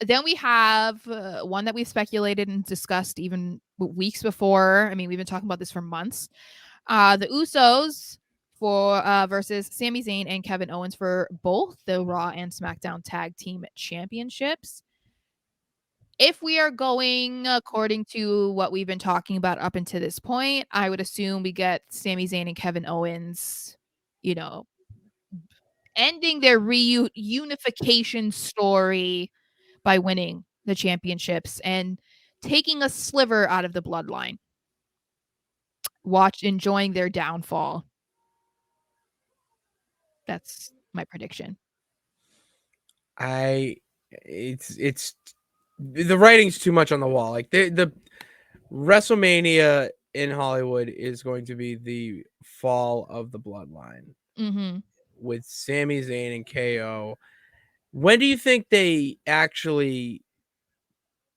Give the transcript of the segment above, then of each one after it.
Then we have one that we've speculated and discussed even weeks before. I mean, we've been talking about this for months. The Usos for versus Sami Zayn and Kevin Owens for both the Raw and SmackDown Tag Team Championships. If we are going according to what we've been talking about up until this point, I would assume we get Sami Zayn and Kevin Owens, you know, ending their reunification story by winning the championships and taking a sliver out of the bloodline. Enjoying their downfall. That's my prediction. It's the writing's too much on the wall. Like the WrestleMania in Hollywood is going to be the fall of the bloodline with Sami Zayn and KO. When do you think they actually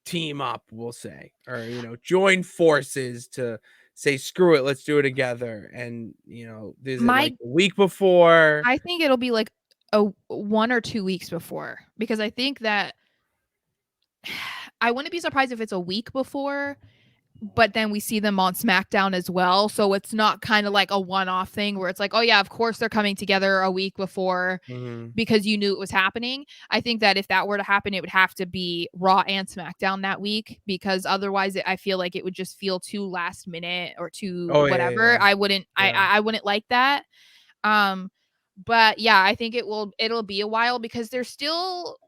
team up, we'll say, or join forces to say screw it, let's do it together? And is it like a week before? I think it'll be like a 1 or 2 weeks before, because I think that I wouldn't be surprised if it's a week before, but then we see them on SmackDown as well. So it's not kind of like a one-off thing where it's like, oh yeah, of course they're coming together a week before because you knew it was happening. I think that if that were to happen, it would have to be Raw and SmackDown that week, because otherwise I feel like it would just feel too last minute or too whatever. Yeah. I wouldn't like that. But yeah, I think it'll be a while, because there's still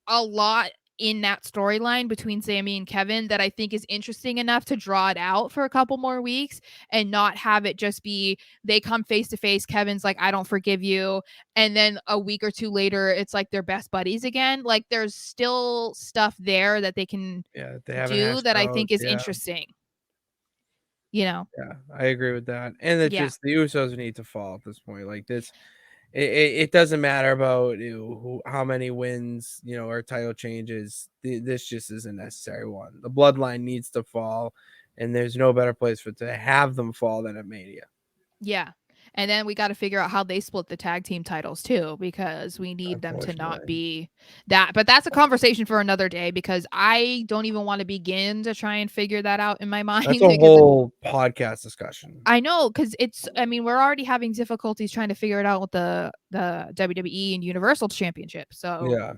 a lot in that storyline between Sami and Kevin that I think is interesting enough to draw it out for a couple more weeks and not have it just be they come face to face, Kevin's like, I don't forgive you, and then a week or two later it's like they're best buddies again. Like there's still stuff there that they can do that I think is interesting. Yeah, I agree with that. And it's just the Usos need to fall at this point. Like this, it doesn't matter about how many wins, or title changes. This just is a necessary one. The bloodline needs to fall, and there's no better place to have them fall than at Mania. Yeah. And then we got to figure out how they split the tag team titles too, because we need them to not be that. But that's a conversation for another day, because I don't even want to begin to try and figure that out in my mind. That's a whole podcast discussion. I know, because we're already having difficulties trying to figure it out with the WWE and Universal Championship. So